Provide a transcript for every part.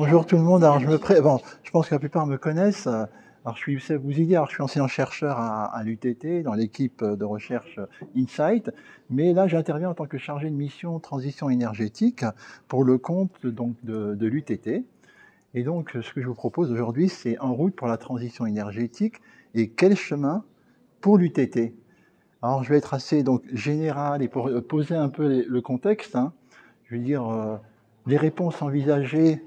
Bonjour tout le monde. Alors bon, je pense que la plupart me connaissent. Alors je suis Youssef Bouzidi, alors je suis enseignant-chercheur à l'UTT dans l'équipe de recherche Insight, mais là j'interviens en tant que chargé de mission transition énergétique pour le compte donc de l'UTT. Et donc ce que je vous propose aujourd'hui, c'est En route pour la transition énergétique et quel chemin pour l'UTT. Alors je vais être assez donc général et pour poser un peu le contexte, je vais dire les réponses envisagées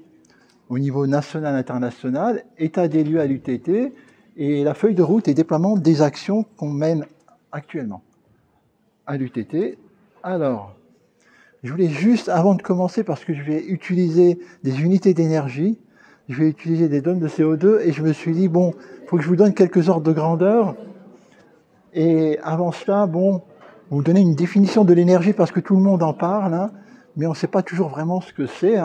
au niveau national et international, état des lieux à l'UTT et la feuille de route et déploiement des actions qu'on mène actuellement à l'UTT. Alors, je voulais juste, avant de commencer, parce que je vais utiliser des unités d'énergie, je vais utiliser des tonnes de CO2 et je me suis dit, bon, il faut que je vous donne quelques ordres de grandeur. Et avant cela, bon, vous donner une définition de l'énergie parce que tout le monde en parle, mais on ne sait pas toujours vraiment ce que c'est.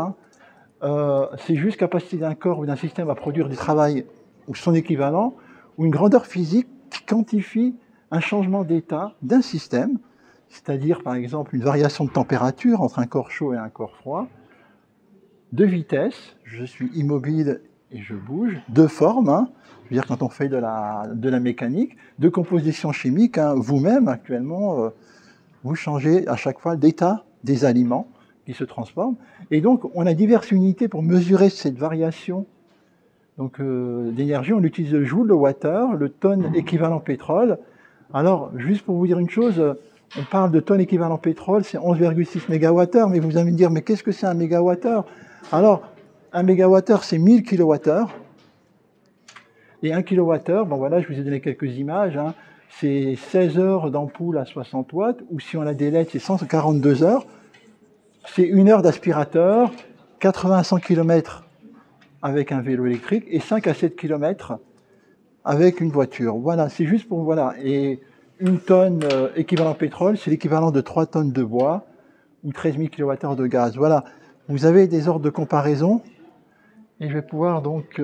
C'est juste capacité d'un corps ou d'un système à produire du travail ou son équivalent, ou une grandeur physique qui quantifie un changement d'état d'un système, c'est-à-dire par exemple une variation de température entre un corps chaud et un corps froid, de vitesse, je suis immobile et je bouge, de forme, je veux dire quand on fait de la mécanique, de composition chimique, vous-même actuellement, vous changez à chaque fois d'état des aliments qui se transforment. Et donc, on a diverses unités pour mesurer cette variation d'énergie. On utilise le joule, le watt-heure, le tonne équivalent pétrole. Alors, juste pour vous dire une chose, on parle de tonne équivalent pétrole, c'est 11,6 MWh, mais vous allez me dire, mais qu'est-ce que c'est un mégawattheure? Alors, un mégawattheure, c'est 1000 kWh. Et 1 kWh, bon voilà, je vous ai donné quelques images, c'est 16 heures d'ampoule à 60 watts, ou si on a des LED, c'est 142 heures. C'est 1 heure d'aspirateur, 80 à 100 km avec un vélo électrique et 5 à 7 km avec une voiture. Voilà, c'est juste pour... Voilà. Et une tonne équivalent pétrole, c'est l'équivalent de 3 tonnes de bois ou 13 000 kWh de gaz. Voilà, vous avez des ordres de comparaison et je vais pouvoir donc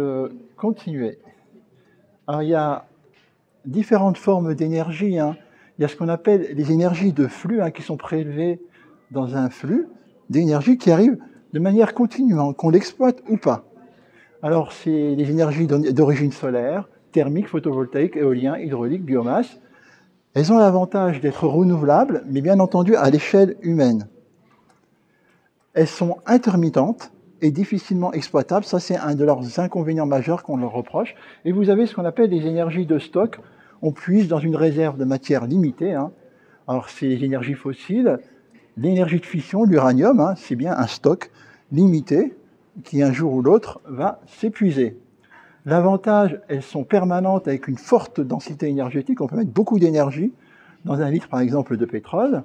continuer. Alors, il y a différentes formes d'énergie. Il y a ce qu'on appelle les énergies de flux qui sont prélevées dans un flux d'énergie qui arrive de manière continue, qu'on l'exploite ou pas. Alors, c'est les énergies d'origine solaire, thermique, photovoltaïque, éolien, hydraulique, biomasse. Elles ont l'avantage d'être renouvelables, mais bien entendu à l'échelle humaine. Elles sont intermittentes et difficilement exploitables. Ça, c'est un de leurs inconvénients majeurs qu'on leur reproche. Et vous avez ce qu'on appelle des énergies de stock. On puise dans une réserve de matière limitée. Alors, c'est les énergies fossiles. L'énergie de fission, l'uranium, c'est bien un stock limité qui, un jour ou l'autre, va s'épuiser. L'avantage, elles sont permanentes avec une forte densité énergétique. On peut mettre beaucoup d'énergie dans un litre, par exemple, de pétrole.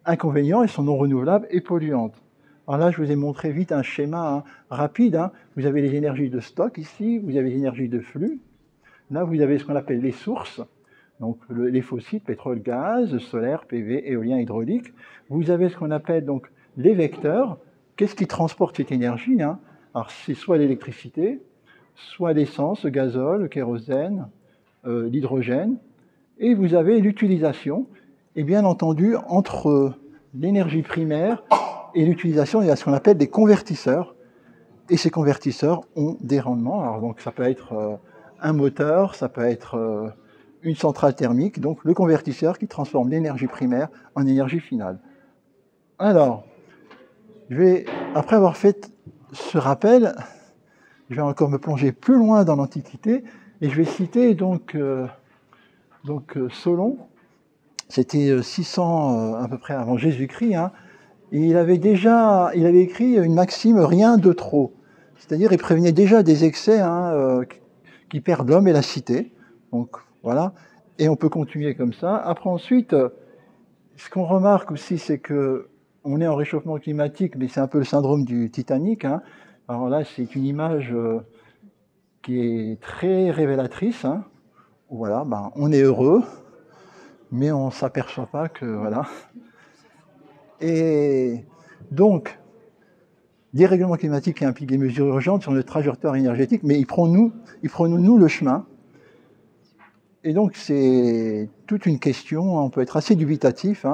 Inconvénient, elles sont non renouvelables et polluantes. Alors là, je vous ai montré vite un schéma rapide. Vous avez les énergies de stock ici, vous avez les énergies de flux. Là, vous avez ce qu'on appelle les sources. Donc les fossiles, pétrole, gaz, solaire, PV, éolien, hydraulique. Vous avez ce qu'on appelle donc les vecteurs. Qu'est-ce qui transporte cette énergie? Alors c'est soit l'électricité, soit l'essence, le gazole, le kérosène, l'hydrogène. Et vous avez l'utilisation. Et bien entendu, entre l'énergie primaire et l'utilisation, il y a ce qu'on appelle des convertisseurs. Et ces convertisseurs ont des rendements. Alors donc ça peut être un moteur, ça peut être une centrale thermique, donc le convertisseur qui transforme l'énergie primaire en énergie finale. Alors, après avoir fait ce rappel, je vais encore me plonger plus loin dans l'Antiquité et je vais citer donc Solon. C'était 600 à peu près avant Jésus-Christ. Et il avait écrit une maxime « rien de trop ». C'est-à-dire il prévenait déjà des excès qui perdent l'homme et la cité. Donc voilà, et on peut continuer comme ça. Après ensuite, ce qu'on remarque aussi, c'est que on est en réchauffement climatique, mais c'est un peu le syndrome du Titanic. Alors là, c'est une image qui est très révélatrice. Voilà, on est heureux, mais on ne s'aperçoit pas que voilà. Et donc, dérèglement climatique qui implique des mesures urgentes sur notre trajectoire énergétique, mais ils prennent nous le chemin. Et donc, c'est toute une question, on peut être assez dubitatif.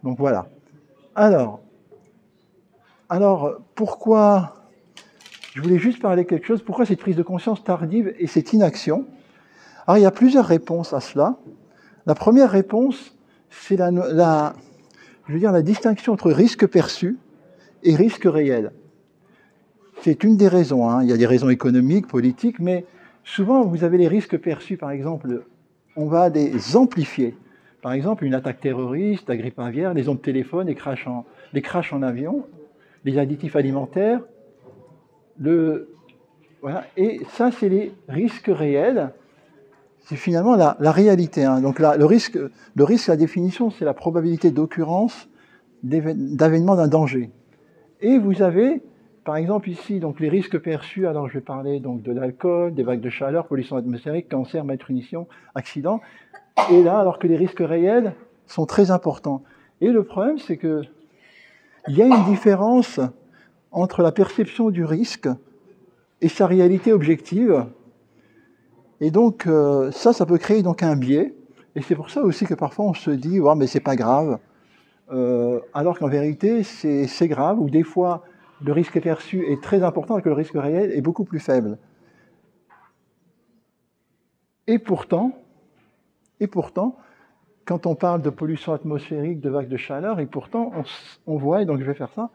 Donc voilà. Alors, pourquoi je voulais juste parler quelque chose. Pourquoi cette prise de conscience tardive et cette inaction? Alors, il y a plusieurs réponses à cela. La première réponse, c'est la distinction entre risque perçu et risque réel. C'est une des raisons, hein. Il y a des raisons économiques, politiques, mais souvent, vous avez les risques perçus, par exemple, on va les amplifier. Par exemple, une attaque terroriste, la grippe aviaire, les ondes de téléphone, les crashs en avion, les additifs alimentaires. Voilà. Et ça, c'est les risques réels. C'est finalement la réalité, hein. Donc là, le risque, la définition, c'est la probabilité d'occurrence d'avènement d'un danger. Et vous avez, par exemple ici, donc les risques perçus. Alors je vais parler donc de l'alcool, des vagues de chaleur, pollution atmosphérique, cancer, malnutrition, accident. Et là, alors que les risques réels sont très importants. Et le problème, c'est que il y a une différence entre la perception du risque et sa réalité objective. Et donc, ça peut créer donc un biais. Et c'est pour ça aussi que parfois on se dit, ouais, mais c'est pas grave. Alors qu'en vérité, c'est grave, ou des fois, le risque perçu est très important et que le risque réel est beaucoup plus faible. Et pourtant, quand on parle de pollution atmosphérique, de vagues de chaleur, et pourtant, on voit, et donc je vais faire ça,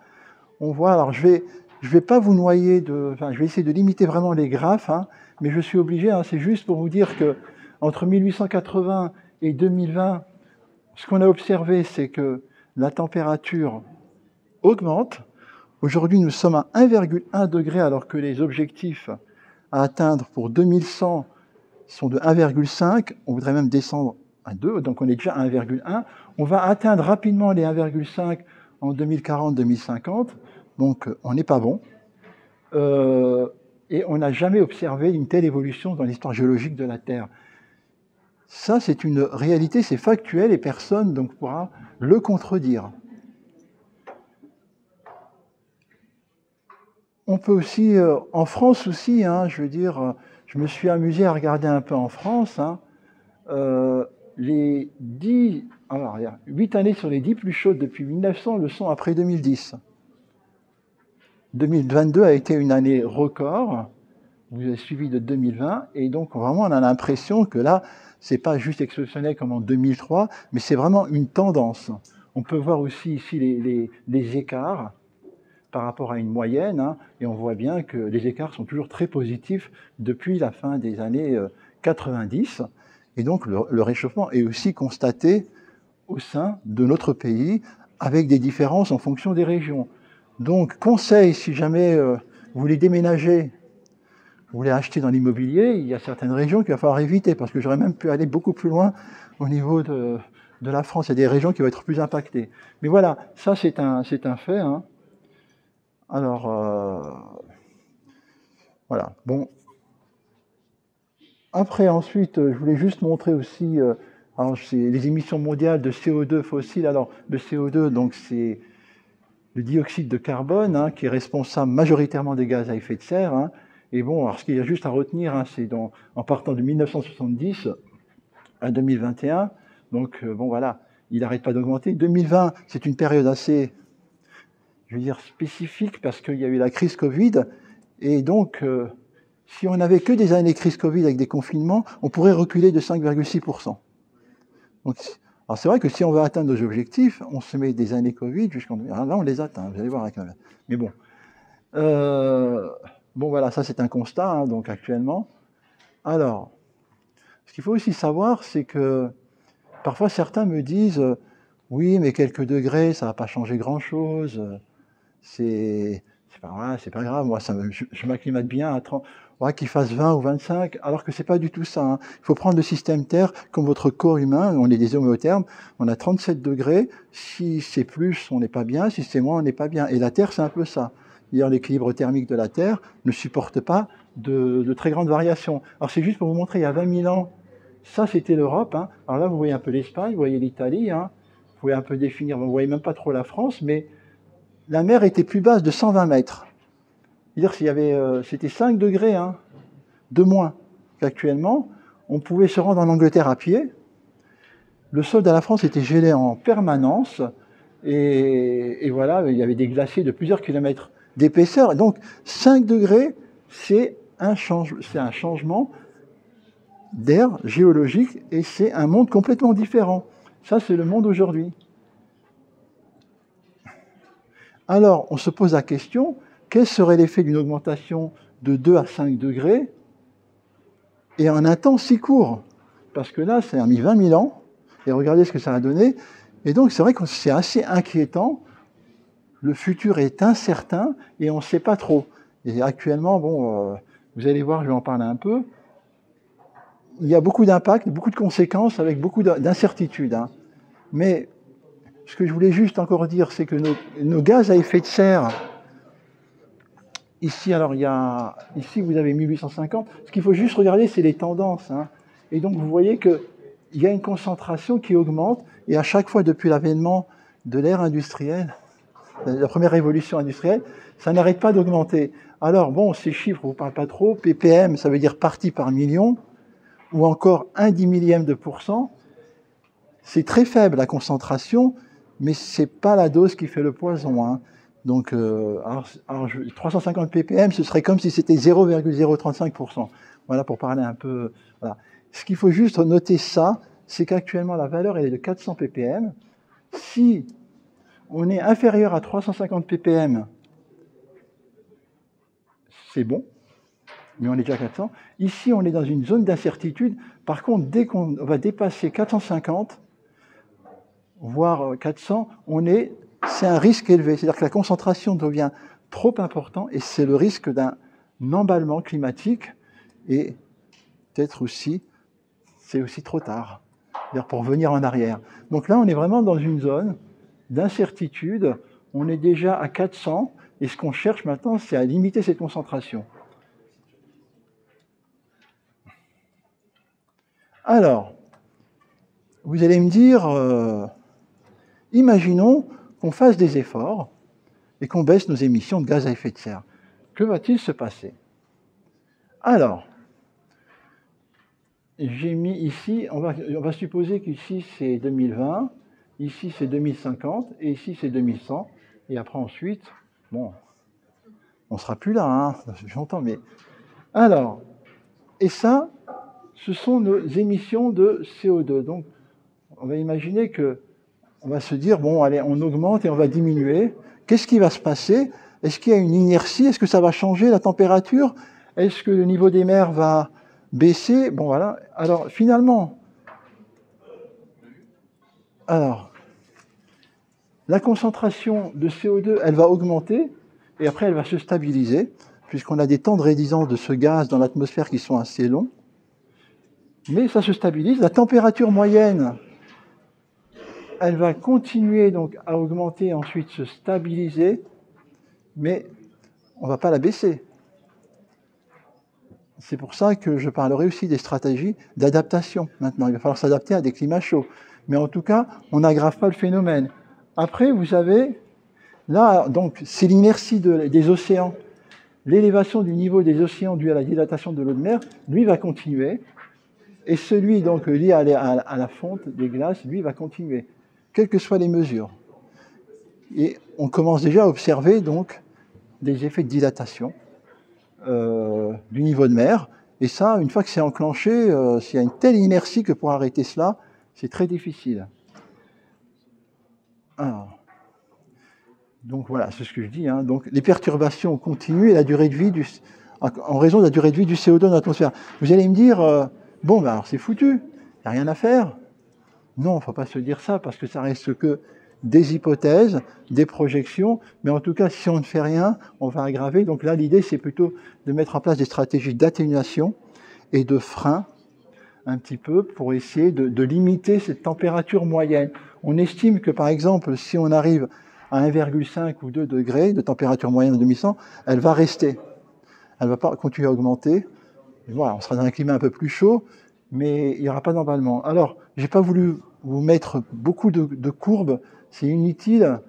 on voit, alors je vais pas vous noyer je vais essayer de limiter vraiment les graphes, hein, mais je suis obligé, hein, c'est juste pour vous dire que entre 1880 et 2020, ce qu'on a observé, c'est que la température augmente. Aujourd'hui, nous sommes à 1,1 degré, alors que les objectifs à atteindre pour 2100 sont de 1,5. On voudrait même descendre à 2, donc on est déjà à 1,1. On va atteindre rapidement les 1,5 en 2040-2050, donc on n'est pas bon. Et on n'a jamais observé une telle évolution dans l'histoire géologique de la Terre. Ça, c'est une réalité, c'est factuel, et personne donc pourra le contredire. On peut aussi, en France aussi, hein, je veux dire, je me suis amusé à regarder un peu en France, hein, les 8 années sur les 10 plus chaudes depuis 1900 le sont après 2010. 2022 a été une année record, vous avez suivi de 2020, et donc vraiment on a l'impression que là, c'est pas juste exceptionnel comme en 2003, mais c'est vraiment une tendance. On peut voir aussi ici les écarts par rapport à une moyenne, hein, et on voit bien que les écarts sont toujours très positifs depuis la fin des années 90, et donc le réchauffement est aussi constaté au sein de notre pays, avec des différences en fonction des régions. Donc, conseil, si jamais vous voulez déménager, vous voulez acheter dans l'immobilier, il y a certaines régions qu'il va falloir éviter, parce que j'aurais même pu aller beaucoup plus loin au niveau de la France. Il y a des régions qui vont être plus impactées. Mais voilà, ça c'est un fait, hein. Alors, voilà, bon. Après, ensuite, je voulais juste montrer aussi c'est les émissions mondiales de CO2 fossile. Alors, le CO2, donc c'est le dioxyde de carbone, hein, qui est responsable majoritairement des gaz à effet de serre, hein. Et bon, alors ce qu'il y a juste à retenir, hein, c'est en partant de 1970 à 2021, donc bon voilà, il n'arrête pas d'augmenter. 2020, c'est une période assez, je veux dire, spécifique, parce qu'il y a eu la crise Covid, et donc si on n'avait que des années crise Covid avec des confinements, on pourrait reculer de 5,6%. Donc, alors c'est vrai que si on veut atteindre nos objectifs, on se met des années Covid jusqu'en... Là, on les atteint, vous allez voir. Mais bon. Bon, voilà, ça c'est un constat, hein, donc actuellement. Alors, ce qu'il faut aussi savoir, c'est que parfois certains me disent oui, mais quelques degrés, ça ne va pas changer grand-chose. C'est pas grave, moi je m'acclimate bien à 30... Ouais, qu'il fasse 20 ou 25, alors que c'est pas du tout ça, hein. Il faut prendre le système Terre comme votre corps humain, on est des homothermes, on a 37 degrés, si c'est plus, on n'est pas bien, si c'est moins, on n'est pas bien. Et la Terre, c'est un peu ça. D'ailleurs, l'équilibre thermique de la Terre ne supporte pas de très grandes variations. Alors c'est juste pour vous montrer, il y a 20 000 ans, ça c'était l'Europe, hein. Alors là, vous voyez un peu l'Espagne, vous voyez l'Italie, hein. Vous pouvez un peu définir, vous voyez même pas trop la France, mais la mer était plus basse de 120 mètres. C'est-à-dire c'était 5 degrés, hein, de moins qu'actuellement. On pouvait se rendre en Angleterre à pied. Le sol de la France était gelé en permanence. Et voilà, il y avait des glaciers de plusieurs kilomètres d'épaisseur. Donc 5 degrés, c'est un changement d'air géologique et c'est un monde complètement différent. Ça, c'est le monde aujourd'hui. Alors, on se pose la question, quel serait l'effet d'une augmentation de 2 à 5 degrés et en un temps si court? Parce que là, ça a mis 20 000 ans, et regardez ce que ça a donné. Et donc, c'est vrai que c'est assez inquiétant. Le futur est incertain et on ne sait pas trop. Et actuellement, bon, vous allez voir, je vais en parler un peu. Il y a beaucoup d'impacts, beaucoup de conséquences avec beaucoup d'incertitudes. Hein. Mais ce que je voulais juste encore dire, c'est que nos gaz à effet de serre, ici, alors ici vous avez 1850. Ce qu'il faut juste regarder, c'est les tendances. Hein. Et donc vous voyez qu'il y a une concentration qui augmente, et à chaque fois depuis l'avènement de l'ère industrielle, la première révolution industrielle, ça n'arrête pas d'augmenter. Alors bon, ces chiffres, on ne vous parle pas trop. ppm, ça veut dire partie par million, ou encore 1/10 de %. C'est très faible la concentration, mais ce n'est pas la dose qui fait le poison. Hein. Donc, 350 ppm, ce serait comme si c'était 0,035%. Voilà, pour parler un peu. Voilà. Ce qu'il faut juste noter ça, c'est qu'actuellement la valeur elle est de 400 ppm. Si on est inférieur à 350 ppm, c'est bon, mais on est déjà à 400. Ici, on est dans une zone d'incertitude. Par contre, dès qu'on va dépasser 450, voire 400, c'est un risque élevé. C'est-à-dire que la concentration devient trop importante et c'est le risque d'un emballement climatique et peut-être aussi, c'est aussi trop tard, c'est-à-dire pour revenir en arrière. Donc là, on est vraiment dans une zone d'incertitude. On est déjà à 400 et ce qu'on cherche maintenant, c'est à limiter cette concentration. Alors, vous allez me dire, imaginons qu'on fasse des efforts et qu'on baisse nos émissions de gaz à effet de serre. Que va-t-il se passer? Alors, j'ai mis ici, on va supposer qu'ici c'est 2020, ici c'est 2050 et ici c'est 2100. Et après ensuite, bon, on ne sera plus là, hein, j'entends, mais... Alors, et ça, ce sont nos émissions de CO2. Donc, on va imaginer que on va se dire, bon, allez, on augmente et on va diminuer. Qu'est-ce qui va se passer? Est-ce qu'il y a une inertie? Est-ce que ça va changer la température? Est-ce que le niveau des mers va baisser? Bon, voilà. Alors, finalement, la concentration de CO2, elle va augmenter et après, elle va se stabiliser, puisqu'on a des temps de résidence de ce gaz dans l'atmosphère qui sont assez longs. Mais ça se stabilise. La température moyenne, elle va continuer donc à augmenter, ensuite se stabiliser, mais on ne va pas la baisser. C'est pour ça que je parlerai aussi des stratégies d'adaptation maintenant. Il va falloir s'adapter à des climats chauds. Mais en tout cas, on n'aggrave pas le phénomène. Après, vous avez, là, donc, c'est l'inertie des océans. L'élévation du niveau des océans due à la dilatation de l'eau de mer, lui, va continuer. Et celui donc lié à la fonte des glaces, lui, va continuer, quelles que soient les mesures. Et on commence déjà à observer donc des effets de dilatation du niveau de mer. Et ça, une fois que c'est enclenché, s'il y a une telle inertie que pour arrêter cela, c'est très difficile. Alors, donc voilà, c'est ce que je dis. Hein. Donc les perturbations continuent et la durée de vie en raison de la durée de vie du CO2 dans l'atmosphère. Vous allez me dire, bon, ben alors c'est foutu, il n'y a rien à faire. Non, il ne faut pas se dire ça, parce que ça reste que des hypothèses, des projections, mais en tout cas, si on ne fait rien, on va aggraver. Donc là, l'idée, c'est plutôt de mettre en place des stratégies d'atténuation et de frein, un petit peu, pour essayer de limiter cette température moyenne. On estime que, par exemple, si on arrive à 1,5 ou 2 degrés de température moyenne en 2100, elle va rester. Elle ne va pas continuer à augmenter. Et voilà, on sera dans un climat un peu plus chaud, mais il n'y aura pas d'emballement. Alors, je n'ai pas voulu vous mettre beaucoup de courbes, c'est inutile,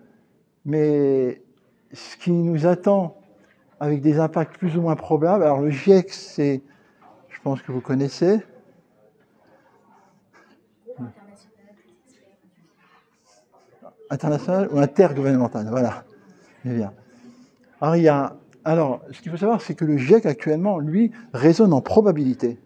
mais ce qui nous attend avec des impacts plus ou moins probables, alors le GIEC, c'est, je pense que vous connaissez. International ou intergouvernemental, voilà. Eh bien. Alors, ce qu'il faut savoir, c'est que le GIEC actuellement, lui, raisonne en probabilité.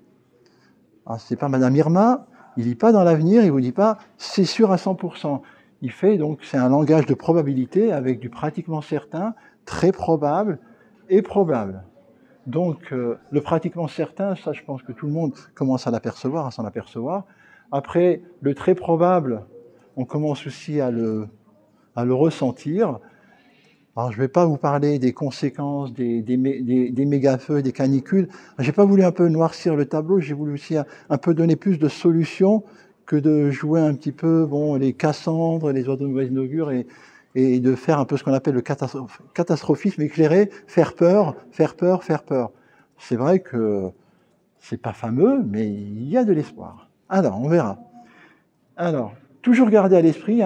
C'est pas Madame Irma, il ne dit pas dans l'avenir, il ne vous dit pas c'est sûr à 100%. Il fait donc, c'est un langage de probabilité avec du pratiquement certain, très probable et probable. Donc, le pratiquement certain, ça je pense que tout le monde commence à l'apercevoir, à s'en apercevoir. Après, le très probable, on commence aussi à le ressentir. Alors, je ne vais pas vous parler des conséquences des méga-feux, des canicules. Je n'ai pas voulu un peu noircir le tableau, j'ai voulu aussi un peu donner plus de solutions que de jouer un petit peu les Cassandres, les oiseaux de mauvaise augure et de faire un peu ce qu'on appelle le catastrophisme éclairé, faire peur, faire peur, faire peur. C'est vrai que c'est pas fameux, mais il y a de l'espoir. Alors, on verra. Alors, toujours garder à l'esprit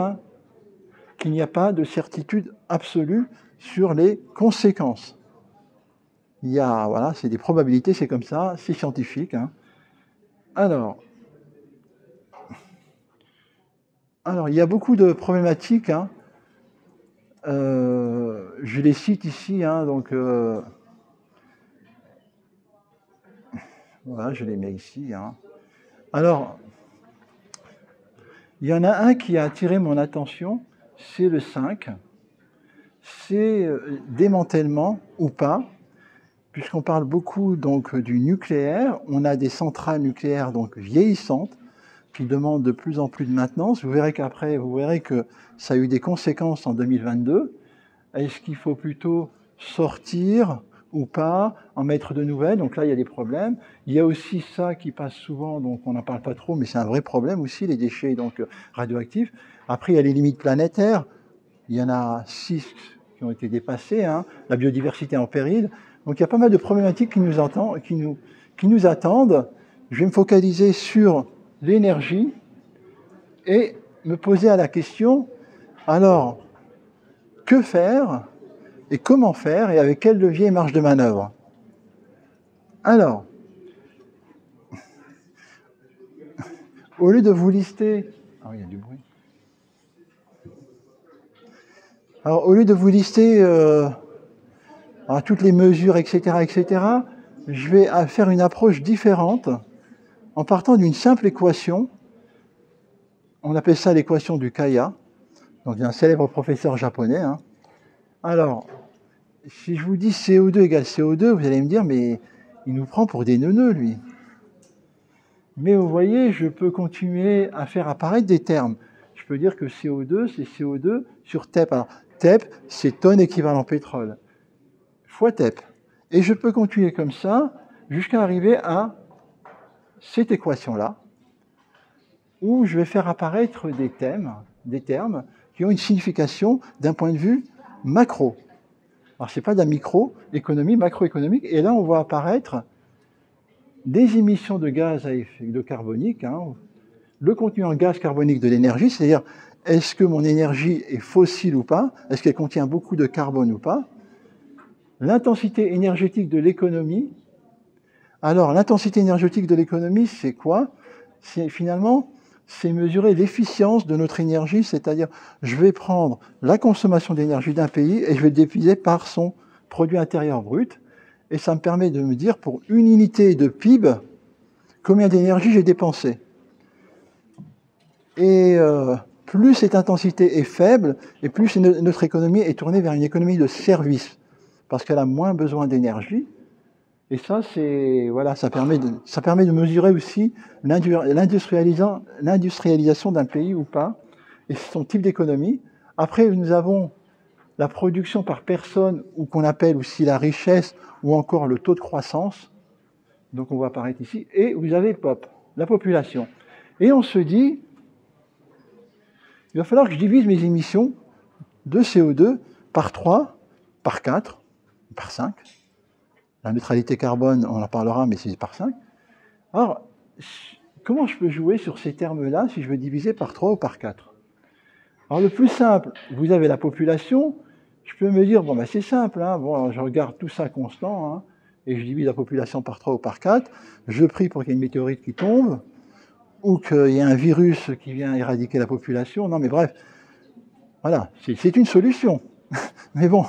qu'il n'y a pas de certitude absolue sur les conséquences. Voilà, c'est des probabilités, c'est comme ça, c'est scientifique. Alors, il y a beaucoup de problématiques. Je les cite ici, donc voilà, je les mets ici. Alors, il y en a un qui a attiré mon attention, c'est le 5. C'est démantèlement ou pas, puisqu'on parle beaucoup donc du nucléaire. On a des centrales nucléaires donc vieillissantes qui demandent de plus en plus de maintenance. Vous verrez que ça a eu des conséquences en 2022. Est-ce qu'il faut plutôt sortir ou pas, en mettre de nouvelles? Donc là, il y a des problèmes. Il y a aussi ça qui passe souvent, donc on n'en parle pas trop, mais c'est un vrai problème aussi, les déchets donc radioactifs. Après, il y a les limites planétaires. Il y en a 6 qui ont été dépassées. La biodiversité en péril. Donc il y a pas mal de problématiques qui nous attendent. Je vais me focaliser sur l'énergie et me poser à la question, alors, que faire et comment faire et avec quel levier et marge de manœuvre? Alors, au lieu de vous lister... Ah oui, il y a du bruit. Alors, au lieu de vous lister toutes les mesures, etc., je vais faire une approche différente en partant d'une simple équation. On appelle ça l'équation du Kaya, donc d'un célèbre professeur japonais. Alors, si je vous dis CO2 égale CO2, vous allez me dire, mais il nous prend pour des neuneux, lui. Mais vous voyez, je peux continuer à faire apparaître des termes. Je peux dire que CO2, c'est CO2 sur TEP. Alors, TEP, c'est tonne équivalent pétrole, fois TEP. Et je peux continuer comme ça jusqu'à arriver à cette équation-là, où je vais faire apparaître des termes qui ont une signification d'un point de vue macro. Alors, ce n'est pas de la microéconomie, macroéconomique. Et là, on voit apparaître des émissions de gaz à effet de carbonique, le contenu en gaz carbonique de l'énergie, c'est-à-dire est-ce que mon énergie est fossile ou pas, est-ce qu'elle contient beaucoup de carbone ou pas, l'intensité énergétique de l'économie. Alors, l'intensité énergétique de l'économie, c'est quoi? C'est mesurer l'efficience de notre énergie, c'est-à-dire je vais prendre la consommation d'énergie d'un pays et je vais le diviser par son produit intérieur brut. Et ça me permet de me dire, pour une unité de PIB, combien d'énergie j'ai dépensé. Et plus cette intensité est faible, et plus notre économie est tournée vers une économie de service, parce qu'elle a moins besoin d'énergie. Et ça, ça permet de mesurer aussi l'industrialisation d'un pays ou pas, et son type d'économie. Après, nous avons la production par personne, ou qu'on appelle aussi la richesse, ou encore le taux de croissance. Donc on va apparaître ici. Et vous avez POP, la population. Et on se dit, il va falloir que je divise mes émissions de CO2 par 3, par 4, par 5. La neutralité carbone, on en parlera, mais c'est par 5. Alors, comment je peux jouer sur ces termes-là si je veux diviser par 3 ou par 4? Alors, le plus simple, vous avez la population. Je peux me dire, c'est simple, alors, je regarde tout ça constant, et je divise la population par 3 ou par 4. Je prie pour qu'il y ait une météorite qui tombe, ou qu'il y ait un virus qui vient éradiquer la population. Non, mais bref, voilà, c'est une solution. Mais bon,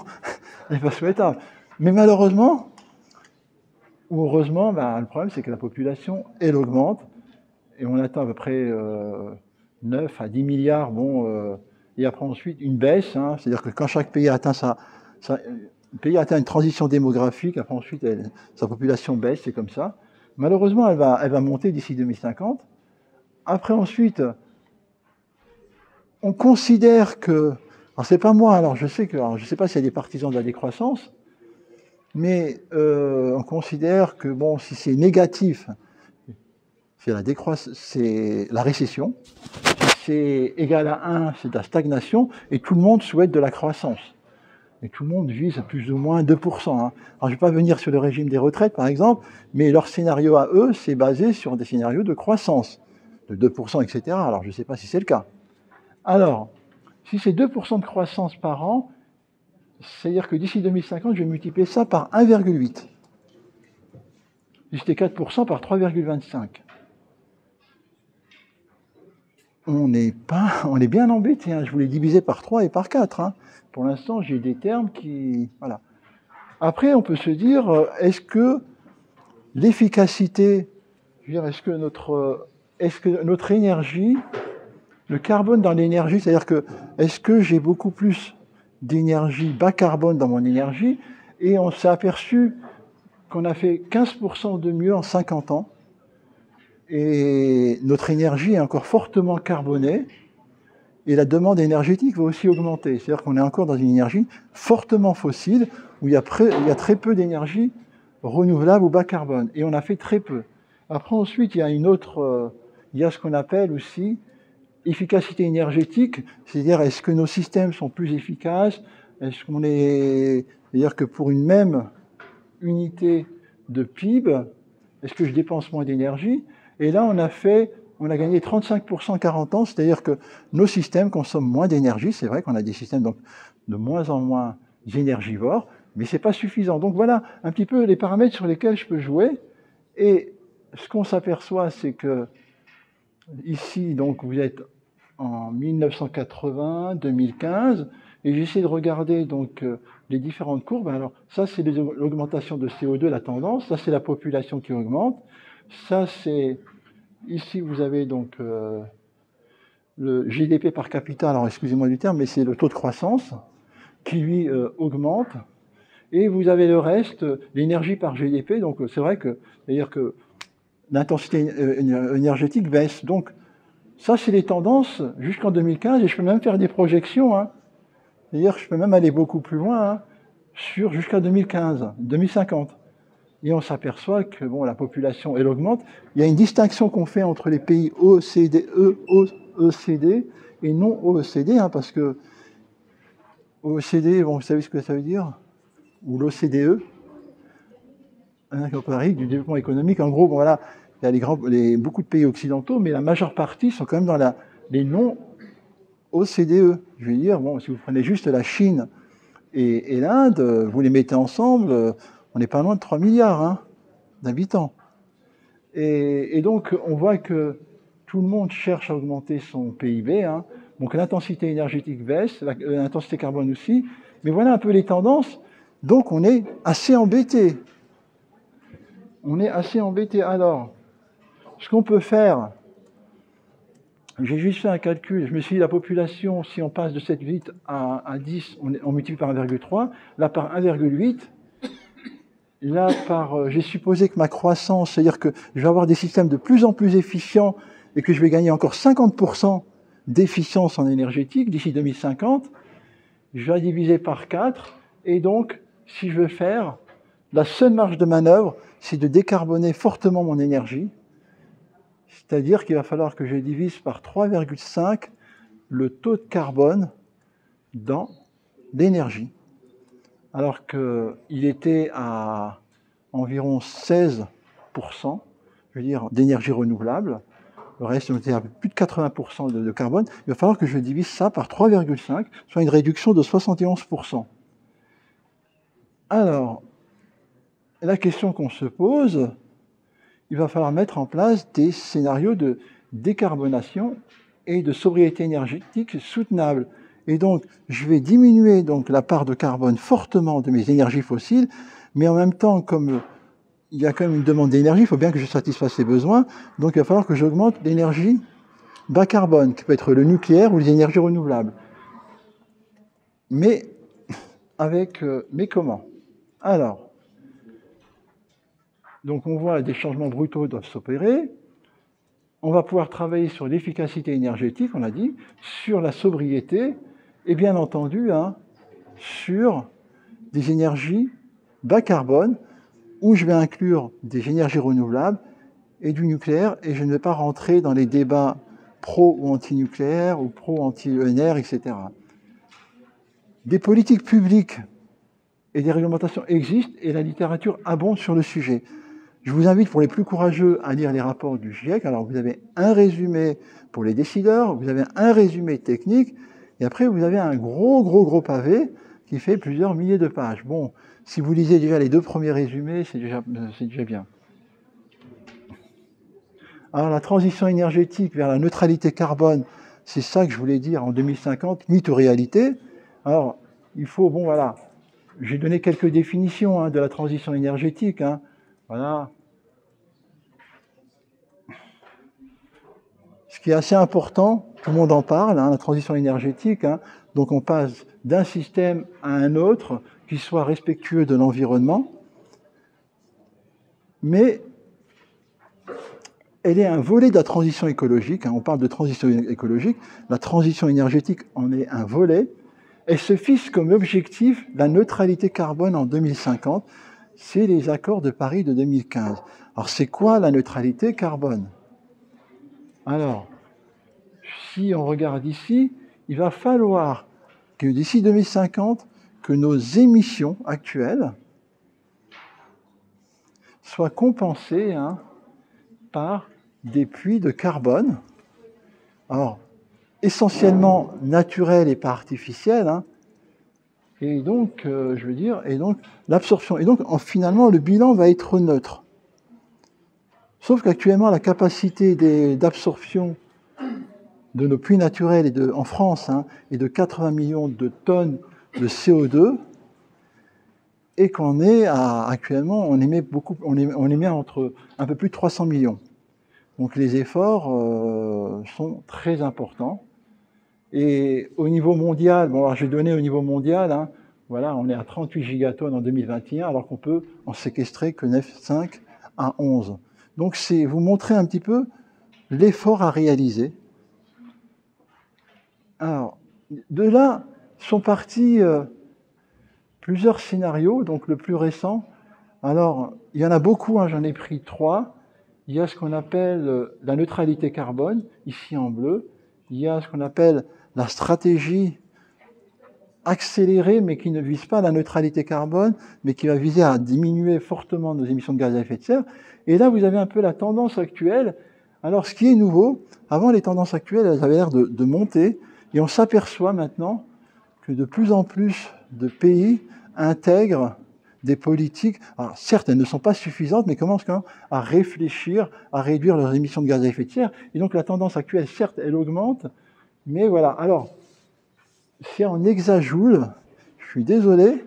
n'est pas souhaitable. Mais malheureusement, ou heureusement, le problème c'est que la population, elle augmente, et on atteint à peu près 9 à 10 milliards, et après ensuite une baisse, hein, c'est-à-dire que quand chaque pays atteint le pays atteint une transition démographique, après ensuite sa population baisse, c'est comme ça. Malheureusement, elle va monter d'ici 2050. Après ensuite, on considère que, alors c'est pas moi, alors je sais pas s'il y a des partisans de la décroissance, mais on considère que bon, si c'est négatif, c'est la récession. Si c'est égal à 1, c'est de la stagnation, et tout le monde souhaite de la croissance. Et tout le monde vise à plus ou moins 2%. Hein. Alors je ne vais pas venir sur le régime des retraites, par exemple, mais leur scénario à eux, c'est basé sur des scénarios de croissance, de 2%, etc. Alors je ne sais pas si c'est le cas. Alors, si c'est 2% de croissance par an, c'est-à-dire que d'ici 2050, je vais multiplier ça par 1,8. Si c'était 4%, par 3,25. On est bien embêté. Hein. Je voulais diviser par 3 et par 4. Hein. Pour l'instant, j'ai des termes qui... Voilà. Après, on peut se dire, est-ce que l'efficacité, est-ce que notre énergie, le carbone dans l'énergie, c'est-à-dire que est-ce que j'ai beaucoup plus d'énergie bas carbone dans mon énergie, et on s'est aperçu qu'on a fait 15% de mieux en 50 ans, et notre énergie est encore fortement carbonée, et la demande énergétique va aussi augmenter. C'est-à-dire qu'on est encore dans une énergie fortement fossile, où il y a très peu d'énergie renouvelable ou bas carbone, et on a fait très peu. Après, ensuite, il y a ce qu'on appelle aussi efficacité énergétique, c'est-à-dire est-ce que nos systèmes sont plus efficaces, c'est-à-dire que pour une même unité de PIB, est-ce que je dépense moins d'énergie? Et là, on a gagné 35% en 40 ans, c'est-à-dire que nos systèmes consomment moins d'énergie. C'est vrai qu'on a des systèmes donc de moins en moins énergivores, mais c'est pas suffisant. Donc voilà un petit peu les paramètres sur lesquels je peux jouer. Et ce qu'on s'aperçoit, c'est que ici, donc, vous êtes en 1980, 2015, et j'essaie de regarder donc les différentes courbes. Alors ça, c'est l'augmentation de CO2, la tendance. Ça, c'est la population qui augmente. Ça, c'est ici, vous avez donc le GDP par capita. Alors, excusez-moi du terme, mais c'est le taux de croissance qui lui augmente. Et vous avez le reste, l'énergie par GDP. Donc, c'est vrai que, c'est-à-dire que l'intensité énergétique baisse. Donc, ça, c'est les tendances jusqu'en 2015, et je peux même faire des projections. Hein. C'est-à-dire que je peux même aller beaucoup plus loin, hein, jusqu'à 2015, 2050. Et on s'aperçoit que bon, la population, elle augmente. Il y a une distinction qu'on fait entre les pays OECD et non OECD, hein, parce que OECD, bon, vous savez ce que ça veut dire? Ou l'OCDE, Paris, du développement économique. En gros, bon, voilà, il y a beaucoup de pays occidentaux, mais la majeure partie sont quand même dans les non-OCDE. Je veux dire, bon, si vous prenez juste la Chine et l'Inde, vous les mettez ensemble, on n'est pas loin de 3 milliards hein, d'habitants. Et donc, on voit que tout le monde cherche à augmenter son PIB. Hein. Donc, l'intensité énergétique baisse, l'intensité carbone aussi. Mais voilà un peu les tendances. Donc, on est assez embêté. On est assez embêté. Alors, ce qu'on peut faire, j'ai juste fait un calcul. Je me suis dit, la population, si on passe de 7,8 à 10, on multiplie par 1,3. Là, par 1,8. Là, j'ai supposé que ma croissance, c'est-à-dire que je vais avoir des systèmes de plus en plus efficients et que je vais gagner encore 50% d'efficience en énergétique d'ici 2050, je vais diviser par 4. Et donc, si je veux faire, la seule marge de manœuvre, c'est de décarboner fortement mon énergie. C'est-à-dire qu'il va falloir que je divise par 3,5 le taux de carbone dans l'énergie. Alors qu'il était à environ 16%, je veux dire, d'énergie renouvelable. Le reste était à plus de 80% de carbone. Il va falloir que je divise ça par 3,5, soit une réduction de 71%. Alors, la question qu'on se pose, il va falloir mettre en place des scénarios de décarbonation et de sobriété énergétique soutenables. Et donc, je vais diminuer donc la part de carbone fortement de mes énergies fossiles, mais en même temps, comme il y a quand même une demande d'énergie, il faut bien que je satisfasse les besoins, donc il va falloir que j'augmente l'énergie bas carbone, qui peut être le nucléaire ou les énergies renouvelables. Mais comment? Alors, donc on voit des changements brutaux doivent s'opérer. On va pouvoir travailler sur l'efficacité énergétique, on l'a dit, sur la sobriété, et bien entendu, sur des énergies bas carbone, où je vais inclure des énergies renouvelables et du nucléaire, et je ne vais pas rentrer dans les débats pro ou anti-nucléaire, ou pro-anti-ENR, etc. Des politiques publiques et des réglementations existent, et la littérature abonde sur le sujet. Je vous invite, pour les plus courageux, à lire les rapports du GIEC. Alors, vous avez un résumé pour les décideurs, vous avez un résumé technique, et après, vous avez un gros pavé qui fait plusieurs milliers de pages. Bon, si vous lisez déjà les 2 premiers résumés, c'est déjà bien. Alors, la transition énergétique vers la neutralité carbone, c'est ça que je voulais dire en 2050, mythe ou réalité. Alors, il faut, bon voilà, j'ai donné quelques définitions de la transition énergétique. Voilà. Ce qui est assez important, tout le monde en parle, la transition énergétique. Donc on passe d'un système à un autre qui soit respectueux de l'environnement, mais elle est un volet de la transition écologique. On parle de transition écologique, la transition énergétique en est un volet. Elle se fixe comme objectif la neutralité carbone en 2050. C'est les accords de Paris de 2015. Alors c'est quoi la neutralité carbone? Alors, si on regarde ici, il va falloir que d'ici 2050, que nos émissions actuelles soient compensées par des puits de carbone, alors essentiellement naturels et pas artificiels, et donc, l'absorption. Et donc, finalement, le bilan va être neutre. Sauf qu'actuellement, la capacité d'absorption de nos puits naturels en France est de 80 millions de tonnes de CO2, et qu'on est actuellement, on émet entre un peu plus de 300 millions. Donc les efforts sont très importants. Et au niveau mondial, bon, alors je vais donner au niveau mondial, voilà, on est à 38 gigatonnes en 2021, alors qu'on peut en séquestrer que 9,5 à 11. Donc c'est vous montrer un petit peu l'effort à réaliser. Alors, de là sont partis plusieurs scénarios, donc le plus récent. Alors, il y en a beaucoup, j'en ai pris 3. Il y a ce qu'on appelle la neutralité carbone, ici en bleu. Il y a ce qu'on appelle la stratégie accélérée, mais qui ne vise pas la neutralité carbone, mais qui va viser à diminuer fortement nos émissions de gaz à effet de serre. Et là, vous avez un peu la tendance actuelle. Alors, ce qui est nouveau, avant, les tendances actuelles, elles avaient l'air de monter, et on s'aperçoit maintenant que de plus en plus de pays intègrent des politiques, alors certes elles ne sont pas suffisantes, mais commencent quand même à réfléchir, à réduire leurs émissions de gaz à effet de serre. Et donc la tendance actuelle, certes, elle augmente, mais voilà. Alors, c'est en hexajoules, je suis désolé,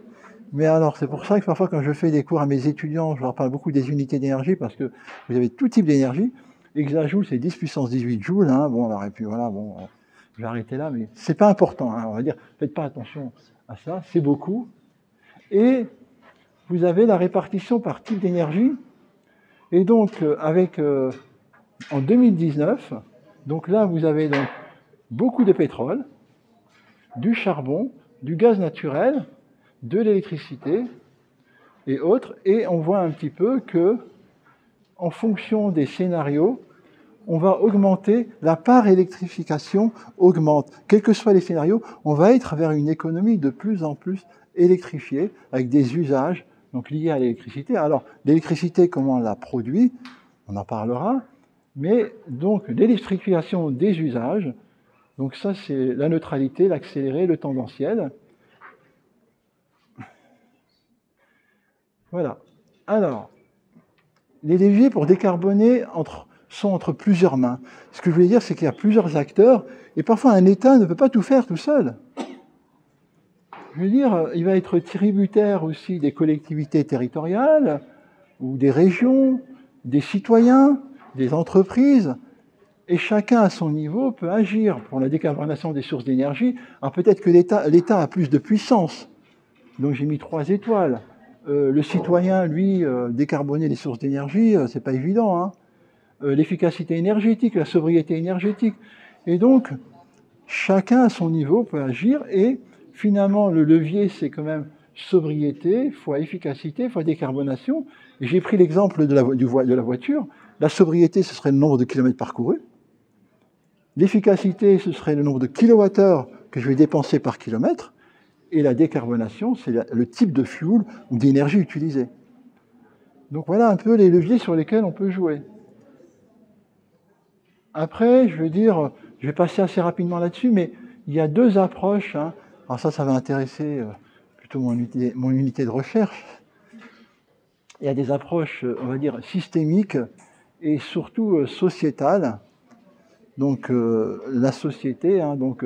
mais alors c'est pour ça que parfois quand je fais des cours à mes étudiants, je leur parle beaucoup des unités d'énergie, parce que vous avez tout type d'énergie. Hexajoule, c'est 10 puissance 18 joules, bon, alors, et puis voilà, bon, je vais arrêter là, mais c'est pas important, on va dire, faites pas attention à ça, c'est beaucoup. Et vous avez la répartition par type d'énergie. Et donc, en 2019, donc là, vous avez donc beaucoup de pétrole, du charbon, du gaz naturel, de l'électricité et autres. Et on voit un petit peu que, en fonction des scénarios, on va augmenter, la part électrification augmente. Quels que soient les scénarios, on va être vers une économie de plus en plus électrifiée, avec des usages donc liés à l'électricité. Alors, l'électricité, comment on la produit, on en parlera, mais donc l'électrification des usages, donc ça c'est la neutralité, l'accéléré, le tendanciel. Voilà. Alors, les leviers pour décarboner sont entre plusieurs mains. Ce que je voulais dire, c'est qu'il y a plusieurs acteurs, et parfois un État ne peut pas tout faire tout seul. je veux dire, il va être tributaire aussi des collectivités territoriales, ou des régions, des citoyens, des entreprises, et chacun à son niveau peut agir pour la décarbonation des sources d'énergie. Alors peut-être que l'État a plus de puissance, donc j'ai mis 3 étoiles. Le citoyen, lui, décarboner les sources d'énergie, c'est pas évident, hein. L'efficacité énergétique, la sobriété énergétique. Et donc, chacun à son niveau peut agir, et finalement, le levier, c'est quand même sobriété, fois efficacité, fois décarbonation. Et j'ai pris l'exemple de la voiture. La sobriété, ce serait le nombre de kilomètres parcourus. L'efficacité, ce serait le nombre de kilowattheures que je vais dépenser par kilomètre. Et la décarbonation, c'est le type de fuel ou d'énergie utilisée. Donc voilà un peu les leviers sur lesquels on peut jouer. Après, je vais passer assez rapidement là-dessus, mais il y a 2 approches, hein. Alors ça va intéresser plutôt mon unité de recherche. Il y a des approches, on va dire, systémiques et surtout sociétales. Donc la société, hein, donc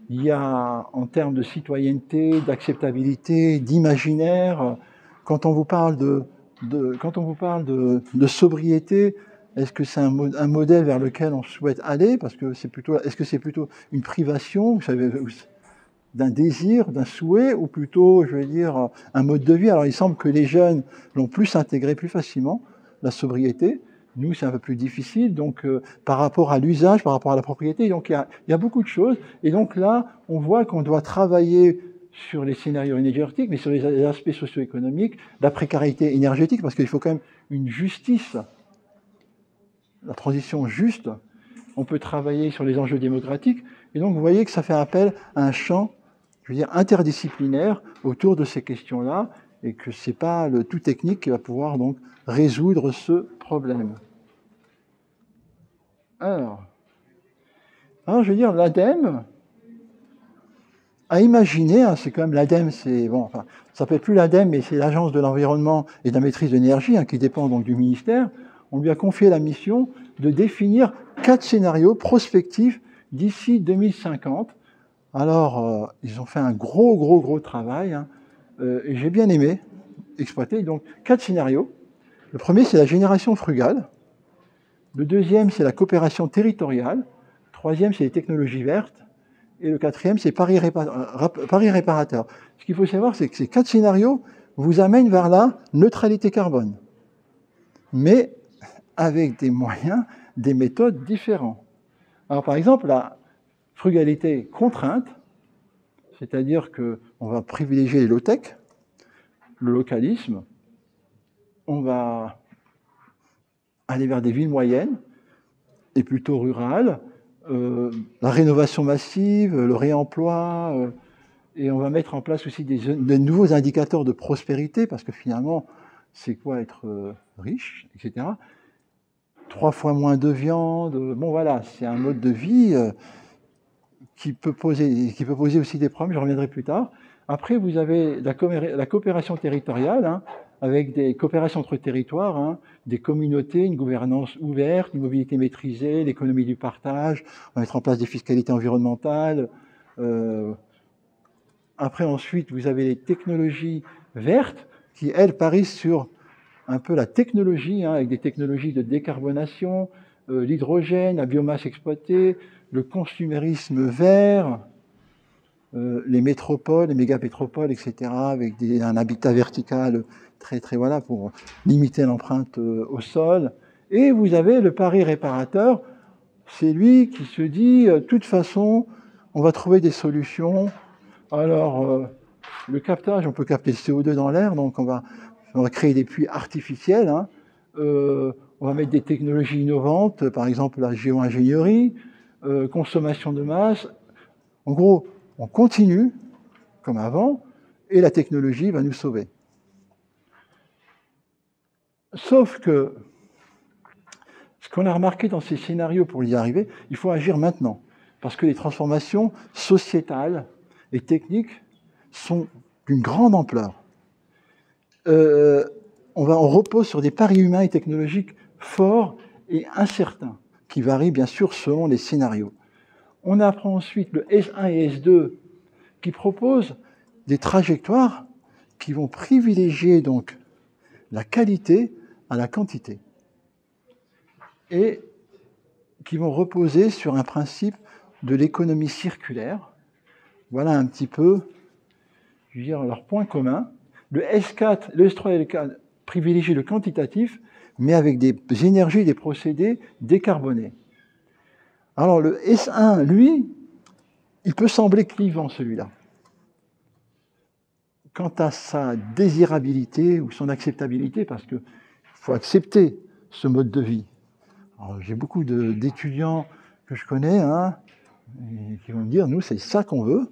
il y a en termes de citoyenneté, d'acceptabilité, d'imaginaire. Quand on vous parle de sobriété, est-ce que c'est un modèle vers lequel on souhaite aller? Parce que est-ce que c'est plutôt une privation, vous savez, d'un désir, d'un souhait, ou plutôt, je veux dire, un mode de vie? Alors il semble que les jeunes l'ont plus intégré plus facilement, la sobriété. Nous, c'est un peu plus difficile, donc par rapport à l'usage, par rapport à la propriété. Donc il y a beaucoup de choses. Et donc là, on voit qu'on doit travailler sur les scénarios énergétiques, mais sur les aspects socio-économiques, la précarité énergétique, parce qu'il faut quand même une justice, la transition juste. On peut travailler sur les enjeux démocratiques. Et donc vous voyez que ça fait appel à un champ, je veux dire, interdisciplinaire autour de ces questions-là, et que c'est pas le tout technique qui va pouvoir donc résoudre ce problème. Alors je veux dire, l'ADEME a imaginé, hein, c'est quand même l'ADEME, c'est bon, enfin, ça s'appelle plus l'ADEME, mais c'est l'Agence de l'environnement et de la maîtrise de l'énergie, hein, qui dépend donc du ministère. On lui a confié la mission de définir 4 scénarios prospectifs d'ici 2050. Alors, ils ont fait un gros travail, hein, et j'ai bien aimé exploiter. Donc, 4 scénarios. Le premier, c'est la génération frugale. Le deuxième, c'est la coopération territoriale. Le troisième, c'est les technologies vertes. Et le quatrième, c'est Paris réparateur. Ce qu'il faut savoir, c'est que ces 4 scénarios vous amènent vers la neutralité carbone, mais avec des moyens, des méthodes différents. Alors, par exemple, la frugalité contrainte, c'est-à-dire qu'on va privilégier les low-tech, le localisme, on va aller vers des villes moyennes et plutôt rurales, la rénovation massive, le réemploi, et on va mettre en place aussi de nouveaux indicateurs de prospérité, parce que finalement, c'est quoi être riche, etc. 3 fois moins de viande, bon voilà, c'est un mode de vie qui peut poser aussi des problèmes, je reviendrai plus tard. Après, vous avez la coopération territoriale, hein, avec des coopérations entre territoires, hein, des communautés, une gouvernance ouverte, une mobilité maîtrisée, l'économie du partage, on va mettre en place des fiscalités environnementales. Après, ensuite, vous avez les technologies vertes qui, elles, parient sur un peu la technologie, hein, avec des technologies de décarbonation, l'hydrogène, la biomasse exploitée, le consumérisme vert, les métropoles, les mégamétropoles, etc., avec un habitat vertical très, voilà, pour limiter l'empreinte au sol. Et vous avez le Paris réparateur, c'est lui qui se dit, de toute façon, on va trouver des solutions. Alors, le captage, on peut capter le CO2 dans l'air, donc on va créer des puits artificiels, hein. On va mettre des technologies innovantes, par exemple la géo-ingénierie, consommation de masse. En gros, on continue comme avant et la technologie va nous sauver. Sauf que ce qu'on a remarqué dans ces scénarios pour y arriver, il faut agir maintenant, parce que les transformations sociétales et techniques sont d'une grande ampleur. On repose sur des paris humains et technologiques forts et incertains, qui varient bien sûr selon les scénarios. On apprend ensuite le S1 et S2 qui proposent des trajectoires qui vont privilégier donc la qualité à la quantité et qui vont reposer sur un principe de l'économie circulaire. Voilà un petit peu, je veux dire, leurs points communs. Le S4, le S3 et le S4 privilégient le quantitatif, mais avec des énergies, des procédés décarbonés. Alors le S1, lui, il peut sembler clivant, celui-là, quant à sa désirabilité ou son acceptabilité, parce qu'il faut accepter ce mode de vie. J'ai beaucoup d'étudiants que je connais qui vont me dire, nous, c'est ça qu'on veut.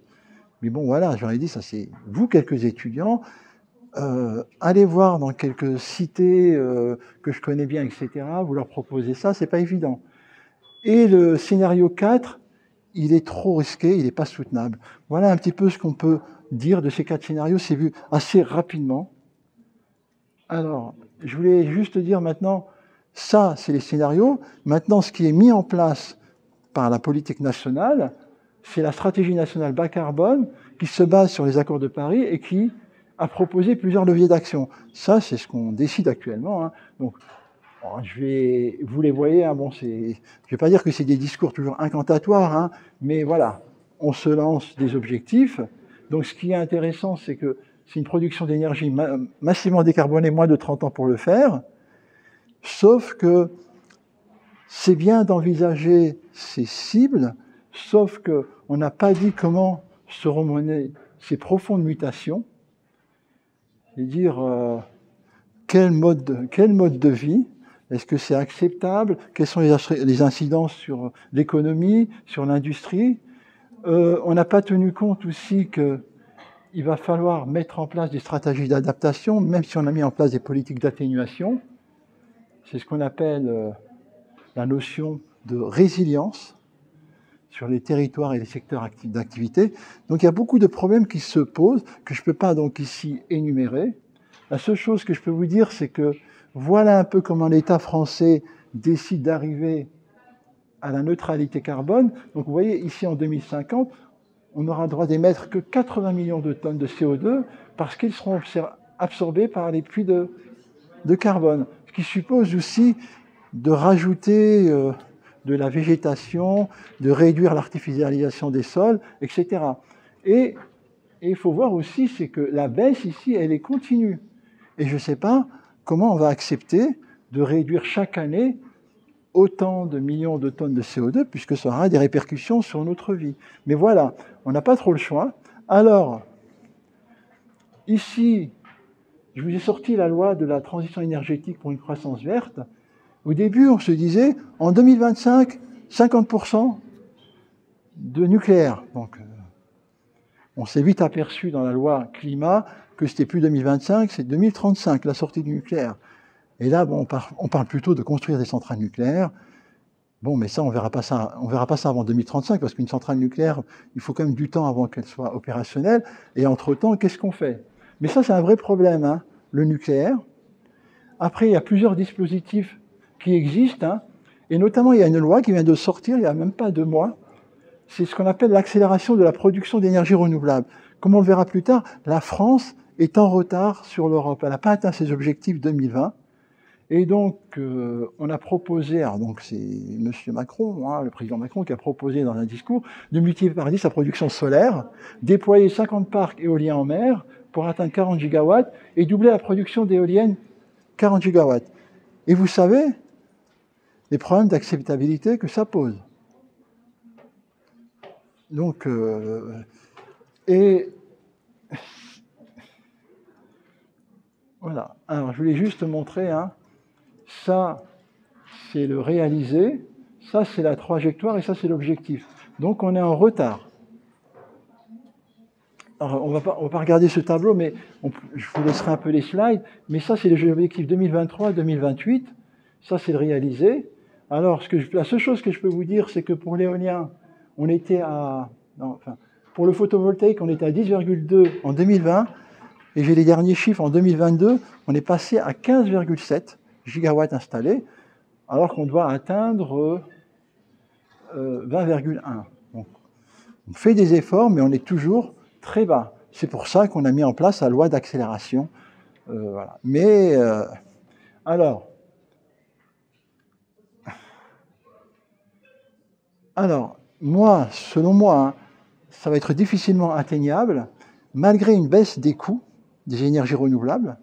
Mais bon, voilà, j'aurais dit, ça c'est vous, quelques étudiants, allez voir dans quelques cités que je connais bien, etc., vous leur proposez ça, c'est pas évident. Et le scénario 4, il est trop risqué, il n'est pas soutenable. Voilà un petit peu ce qu'on peut dire de ces 4 scénarios, c'est vu assez rapidement. Alors, je voulais juste dire maintenant, ça, c'est les scénarios. Maintenant, ce qui est mis en place par la politique nationale, c'est la stratégie nationale bas carbone qui se base sur les accords de Paris et qui a proposé plusieurs leviers d'action. Ça, c'est ce qu'on décide actuellement. Donc, vous les voyez, bon, je ne vais pas dire que c'est des discours toujours incantatoires, mais voilà, on se lance des objectifs. Donc, ce qui est intéressant, c'est que c'est une production d'énergie massivement décarbonée, moins de 30 ans pour le faire. Sauf que c'est bien d'envisager ces cibles, sauf qu'on n'a pas dit comment seront menées ces profondes mutations, c'est-à-dire quel mode de vie, est-ce que c'est acceptable, quelles sont les incidences sur l'économie, sur l'industrie. On n'a pas tenu compte aussi qu'il va falloir mettre en place des stratégies d'adaptation, même si on a mis en place des politiques d'atténuation. C'est ce qu'on appelle la notion de résilience sur les territoires et les secteurs d'activité. Donc il y a beaucoup de problèmes qui se posent, que je ne peux pas donc ici énumérer. La seule chose que je peux vous dire, c'est que voilà un peu comment l'État français décide d'arriver à la neutralité carbone. Donc vous voyez, ici en 2050, on n'aura le droit d'émettre que 80 millions de tonnes de CO2 parce qu'ils seront absorbés par les puits de carbone. Ce qui suppose aussi de rajouter de la végétation, de réduire l'artificialisation des sols, etc. Et il faut voir aussi, c'est que la baisse ici, elle est continue. Et je ne sais pas comment on va accepter de réduire chaque année autant de millions de tonnes de CO2, puisque ça aura des répercussions sur notre vie. Mais voilà, on n'a pas trop le choix. Alors, ici, je vous ai sorti la loi de la transition énergétique pour une croissance verte. Au début, on se disait, en 2025, 50% de nucléaire. Donc, on s'est vite aperçu dans la loi climat que c'était plus 2025, c'est 2035, la sortie du nucléaire. Et là, bon, on parle plutôt de construire des centrales nucléaires. Bon, mais ça, on verra pas ça avant 2035, parce qu'une centrale nucléaire, il faut quand même du temps avant qu'elle soit opérationnelle. Et entre-temps, qu'est-ce qu'on fait? Mais ça, c'est un vrai problème, le nucléaire. Après, il y a plusieurs dispositifs qui existent, et notamment, il y a une loi qui vient de sortir il n'y a même pas 2 mois. C'est ce qu'on appelle l'accélération de la production d'énergie renouvelable. Comme on le verra plus tard, la France est en retard sur l'Europe. Elle n'a pas atteint ses objectifs 2020. Et donc, on a proposé, alors donc c'est M. Macron, le président Macron, qui a proposé dans un discours de multiplier par 10 la production solaire, déployer 50 parcs éoliens en mer pour atteindre 40 gigawatts et doubler la production d'éoliennes 40 gigawatts. Et vous savez les problèmes d'acceptabilité que ça pose. Donc, voilà. Alors, je voulais juste montrer, ça, c'est le réalisé, ça, c'est la trajectoire et ça, c'est l'objectif. Donc, on est en retard. Alors, on va pas regarder ce tableau, mais je vous laisserai un peu les slides. Mais ça, c'est l'objectif 2023-2028. Ça, c'est le réalisé. Alors, la seule chose que je peux vous dire, c'est que pour l'éolien, on était pour le photovoltaïque, on était à 10,2 en 2020. Et j'ai les derniers chiffres, en 2022, on est passé à 15,7 gigawatts installés, alors qu'on doit atteindre 20,1. Donc, on fait des efforts, mais on est toujours très bas. c'est pour ça qu'on a mis en place la loi d'accélération. Voilà. Mais, alors, moi, selon moi, hein, ça va être difficilement atteignable, malgré une baisse des coûts des énergies renouvelables.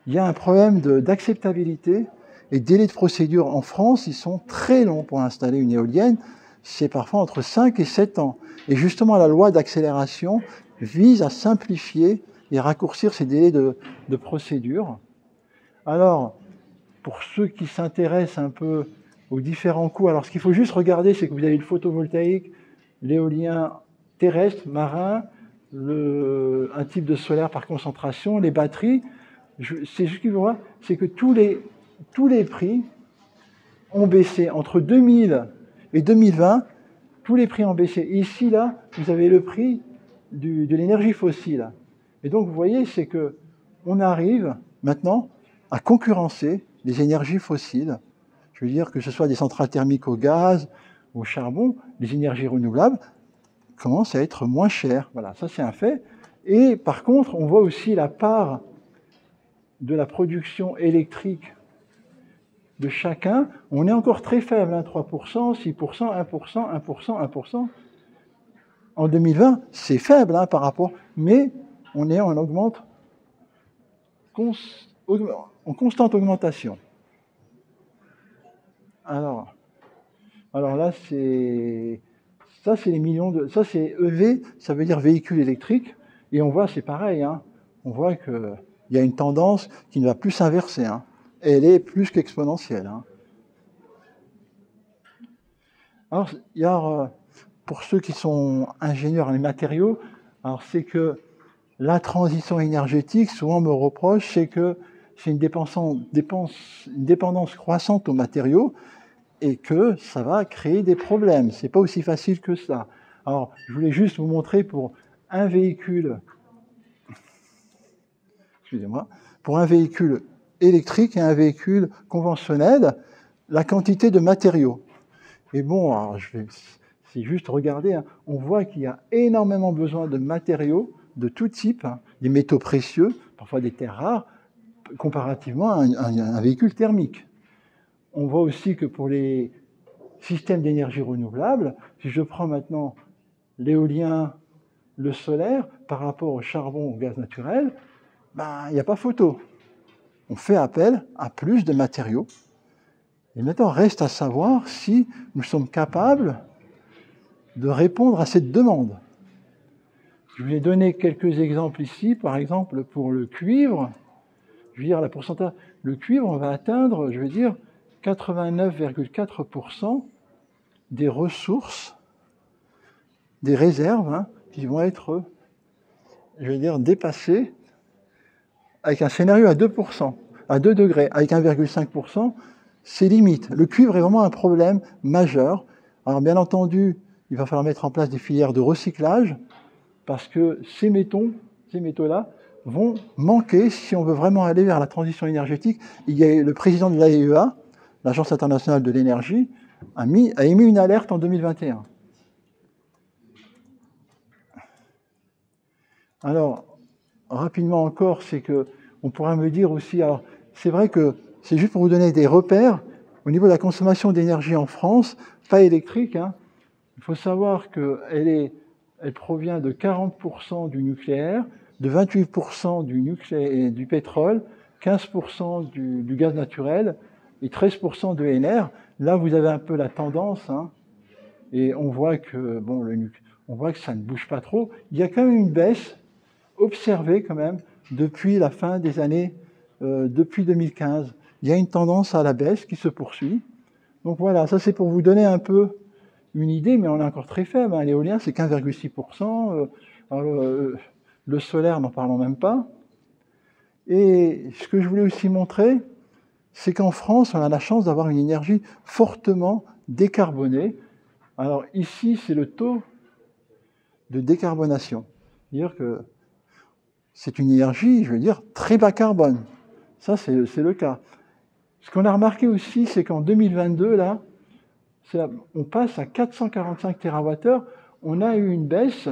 Il y a un problème d'acceptabilité et délais de procédure en France, ils sont très longs pour installer une éolienne, c'est parfois entre 5 et 7 ans. Et justement, la loi d'accélération vise à simplifier et raccourcir ces délais de procédure. Alors, pour ceux qui s'intéressent un peu aux différents coûts, alors ce qu'il faut juste regarder, c'est que vous avez le photovoltaïque, l'éolien terrestre, marin, un type de solaire par concentration, les batteries. C'est juste qu'il faut voir, c'est que tous les prix ont baissé. Entre 2000 et 2020, tous les prix ont baissé. Et ici, là, vous avez le prix de l'énergie fossile. Et donc, vous voyez, c'est que on arrive maintenant à concurrencer les énergies fossiles. Je veux dire que ce soit des centrales thermiques au gaz, au charbon, les énergies renouvelables commencent à être moins chères. Voilà, ça c'est un fait. Et par contre, on voit aussi la part de la production électrique de chacun. On est encore très faible, hein, 3%, 6%, 1%, 1%, 1%. En 2020, c'est faible hein, par rapport, mais on augmente en constante augmentation. Alors là, ça c'est les millions de... Ça c'est EV, ça veut dire véhicule électrique. Et on voit, c'est pareil, hein, on voit qu'il y a une tendance qui ne va plus s'inverser. Hein. Elle est plus qu'exponentielle. Hein. Alors, pour ceux qui sont ingénieurs en les matériaux, alors c'est que la transition énergétique, souvent on me reproche, c'est que c'est une dépendance croissante aux matériaux et que ça va créer des problèmes. C'est pas aussi facile que ça. Alors, je voulais juste vous montrer pour un véhicule, pour un véhicule électrique et un véhicule conventionnel, la quantité de matériaux. Et bon, alors c'est juste regarder, hein, on voit qu'il y a énormément besoin de matériaux de tout type, hein, des métaux précieux, parfois des terres rares, comparativement à un véhicule thermique. On voit aussi que pour les systèmes d'énergie renouvelable, si je prends maintenant l'éolien, le solaire, par rapport au charbon, au gaz naturel, il n'y a pas photo. On fait appel à plus de matériaux. Et maintenant, reste à savoir si nous sommes capables de répondre à cette demande. Je vous ai donné quelques exemples ici. Par exemple, pour le cuivre, je veux dire, la pourcentage, le cuivre, on va atteindre, je veux dire, 89,4% des ressources, des réserves, hein, qui vont être, je veux dire, dépassées avec un scénario à 2%, à 2 degrés, avec 1,5%, c'est limite. Le cuivre est vraiment un problème majeur. Alors bien entendu, il va falloir mettre en place des filières de recyclage parce que ces métaux-là vont manquer si on veut vraiment aller vers la transition énergétique. Il y a le président de l'AIEA, l'Agence internationale de l'énergie, a émis une alerte en 2021. Alors, rapidement encore, c'est que on pourra me dire aussi, alors c'est vrai que c'est juste pour vous donner des repères, au niveau de la consommation d'énergie en France, pas électrique, hein, il faut savoir qu'elle provient de 40% du nucléaire, de 28% du pétrole, 15% du gaz naturel et 13% de NR. Là, vous avez un peu la tendance, hein, et on voit que ça ne bouge pas trop. Il y a quand même une baisse observée quand même depuis la fin des années, depuis 2015. Il y a une tendance à la baisse qui se poursuit. Donc voilà, ça c'est pour vous donner un peu une idée, mais on est encore très faible. Hein. L'éolien, c'est 15,6%. Le solaire, n'en parlons même pas. Et ce que je voulais aussi montrer, c'est qu'en France, on a la chance d'avoir une énergie fortement décarbonée. Alors ici, c'est le taux de décarbonation. C'est-à-dire que c'est une énergie, je veux dire, très bas carbone. Ça, c'est le cas. Ce qu'on a remarqué aussi, c'est qu'en 2022, là, on passe à 445 TWh. On a eu une baisse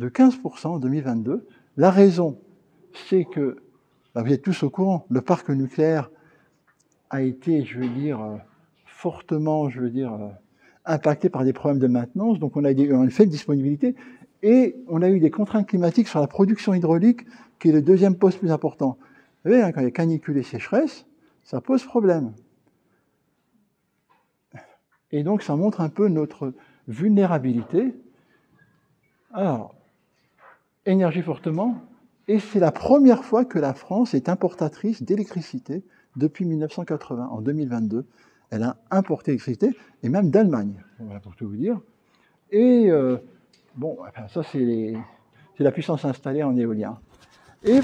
de 15% en 2022. La raison, c'est que, vous êtes tous au courant, le parc nucléaire a été, je veux dire, fortement, impacté par des problèmes de maintenance. Donc on a eu une faible disponibilité et on a eu des contraintes climatiques sur la production hydraulique, qui est le deuxième poste plus important. Vous savez, quand il y a canicule et sécheresse, ça pose problème. Et donc ça montre un peu notre vulnérabilité. Alors, énergie fortement, et c'est la première fois que la France est importatrice d'électricité depuis 1980. En 2022, elle a importé l'électricité, et même d'Allemagne, voilà pour tout vous dire. Et bon, ça c'est la puissance installée en éolien. Et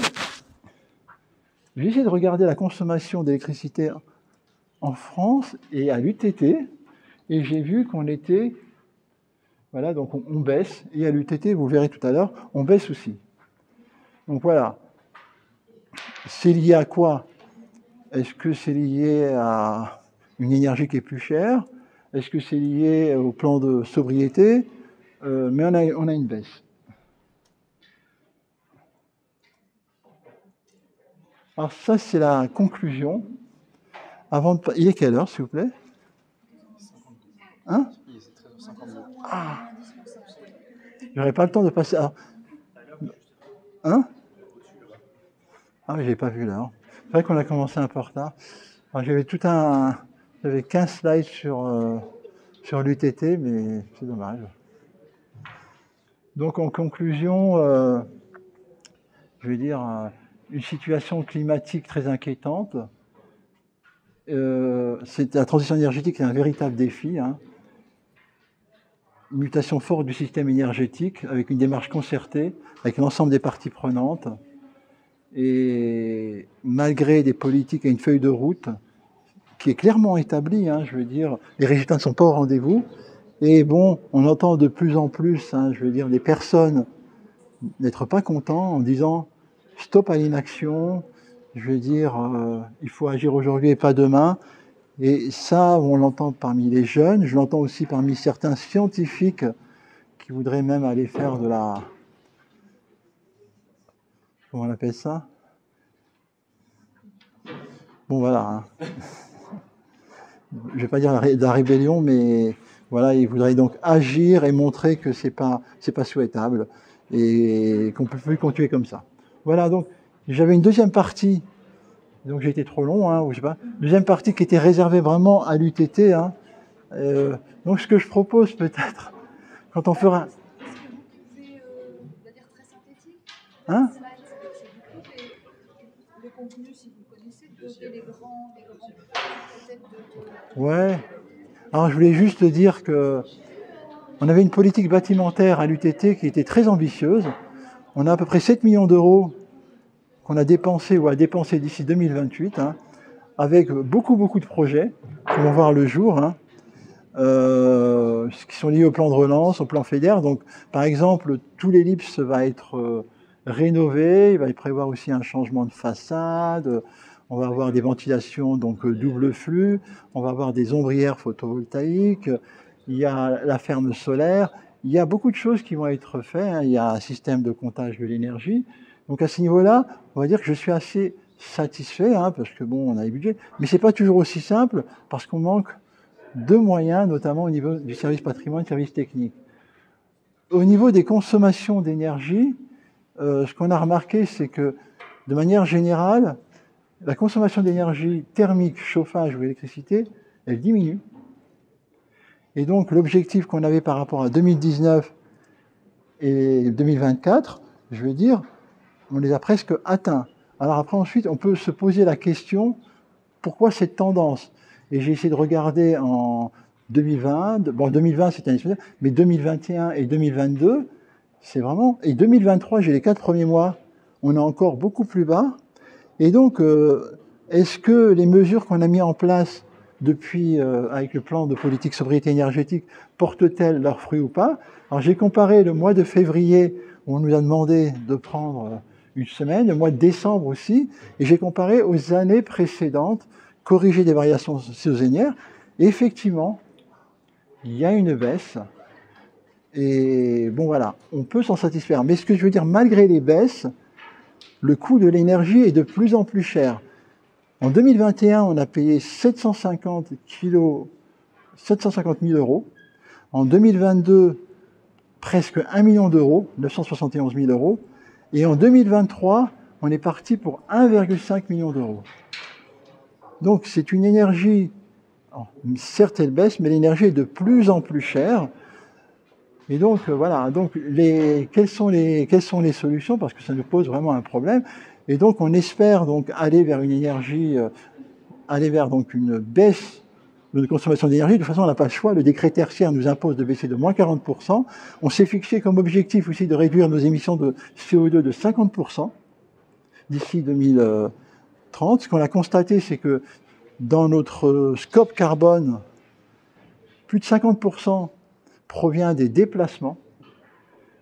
j'ai essayé de regarder la consommation d'électricité en France et à l'UTT, et j'ai vu qu'on était, voilà, donc on baisse, et à l'UTT, vous verrez tout à l'heure, on baisse aussi. Donc voilà. C'est lié à quoi? Est-ce que c'est lié à une énergie qui est plus chère? Est-ce que c'est lié au plan de sobriété? Mais on a une baisse. Alors ça, c'est la conclusion. Il est quelle heure, s'il vous plaît? Hein? Ah, j'aurais pas le temps de passer. Alors, hein? Ah, mais j'ai pas vu l'heure. C'est vrai qu'on a commencé un peu en retard. J'avais 15 slides sur l'UTT, mais c'est dommage. Donc en conclusion, je vais dire une situation climatique très inquiétante. La transition énergétique est un véritable défi. Hein. Une mutation forte du système énergétique avec une démarche concertée avec l'ensemble des parties prenantes. Et malgré des politiques et une feuille de route qui est clairement établie, hein, je veux dire, les résultats ne sont pas au rendez-vous. Et bon, on entend de plus en plus, hein, je veux dire, des personnes n'être pas contents en disant stop à l'inaction, je veux dire, il faut agir aujourd'hui et pas demain. Et ça, on l'entend parmi les jeunes, je l'entends aussi parmi certains scientifiques qui voudraient même aller faire de la... Comment on appelle ça? Bon, voilà. Hein. Je ne vais pas dire de la rébellion, mais voilà, ils voudraient donc agir et montrer que c'est pas souhaitable et qu'on ne peut plus continuer comme ça. Voilà, donc j'avais une deuxième partie, donc j'ai été trop long, hein, ou je sais pas, deuxième partie qui était réservée vraiment à l'UTT. Hein. Donc ce que je propose peut-être, quand on fera... Hein? Ouais. Alors je voulais juste dire que on avait une politique bâtimentaire à l'UTT qui était très ambitieuse. On a à peu près 7 millions d'euros qu'on a dépensés ou à dépenser d'ici 2028, hein, avec beaucoup de projets qui vont voir le jour, hein, qui sont liés au plan de relance, au plan FEDER. Donc, par exemple, tout l'ellipse va être rénové. Il va y prévoir aussi un changement de façade. On va avoir des ventilations donc double flux. On va avoir des ombrières photovoltaïques. Il y a la ferme solaire. Il y a beaucoup de choses qui vont être faites. Hein. Il y a un système de comptage de l'énergie. Donc à ce niveau-là, on va dire que je suis assez satisfait, hein, parce que bon, on a les budgets. Mais c'est pas toujours aussi simple, parce qu'on manque de moyens, notamment au niveau du service patrimoine, service technique. Au niveau des consommations d'énergie, ce qu'on a remarqué, c'est que de manière générale, la consommation d'énergie thermique, chauffage ou électricité, elle diminue. Et donc l'objectif qu'on avait par rapport à 2019 et 2024, je veux dire, on les a presque atteints. Alors après, ensuite, on peut se poser la question, pourquoi cette tendance? Et j'ai essayé de regarder en 2020, bon 2020 c'est année spéciale, mais 2021 et 2022, c'est vraiment... Et 2023, j'ai les 4 premiers mois, on est encore beaucoup plus bas. Et donc, est-ce que les mesures qu'on a mises en place depuis, avec le plan de politique sobriété énergétique, portent-elles leurs fruits ou pas? Alors j'ai comparé le mois de février, où on nous a demandé de prendre une semaine, le mois de décembre aussi, et j'ai comparé aux années précédentes, corrigé des variations saisonnières, et effectivement, il y a une baisse, Et bon, voilà, on peut s'en satisfaire. Mais ce que je veux dire, malgré les baisses, le coût de l'énergie est de plus en plus cher. En 2021, on a payé 750 000 €. En 2022, presque 1 million d'euros, 971 000 €. Et en 2023, on est parti pour 1,5 million d'euros. Donc c'est une énergie, certes elle baisse, mais l'énergie est de plus en plus chère. Et donc voilà, donc quelles sont les solutions, parce que ça nous pose vraiment un problème. Et donc on espère donc aller vers une énergie, aller vers donc une baisse de notre consommation d'énergie. De toute façon, on n'a pas le choix. Le décret tertiaire nous impose de baisser de moins 40%. On s'est fixé comme objectif aussi de réduire nos émissions de CO2 de 50% d'ici 2030. Ce qu'on a constaté, c'est que dans notre scope carbone, plus de 50% provient des déplacements,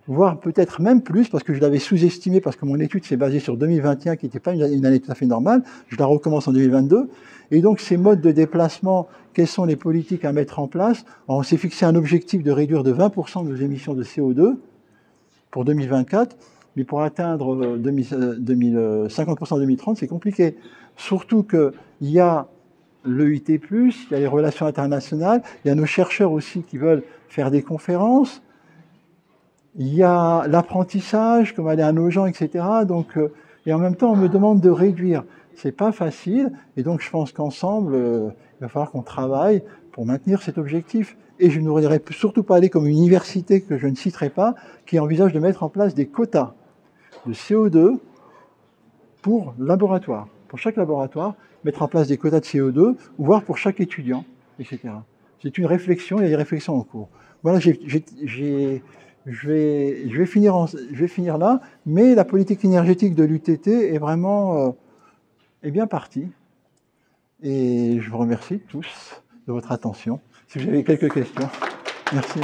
voire peut-être même plus, parce que je l'avais sous-estimé, parce que mon étude s'est basée sur 2021, qui n'était pas une année tout à fait normale. Je la recommence en 2022. Et donc, ces modes de déplacement, quelles sont les politiques à mettre en place? Alors, on s'est fixé un objectif de réduire de 20% nos émissions de CO2 pour 2024, mais pour atteindre 50% en 2030, c'est compliqué. Surtout qu'il y a l'EIT+, il y a les relations internationales, il y a nos chercheurs aussi qui veulent faire des conférences, il y a l'apprentissage, comme aller à nos gens, etc. Donc, et en même temps, on me demande de réduire. C'est pas facile, et donc je pense qu'ensemble, il va falloir qu'on travaille pour maintenir cet objectif. Et je ne voudrais surtout pas aller comme une université que je ne citerai pas, qui envisage de mettre en place des quotas de CO2 pour laboratoire. Pour chaque laboratoire, mettre en place des quotas de CO2, voire pour chaque étudiant, etc. C'est une réflexion, il y a des réflexions en cours. Voilà, je vais finir là, mais la politique énergétique de l'UTT est vraiment est bien partie. Et je vous remercie tous de votre attention. Si vous avez quelques questions, merci.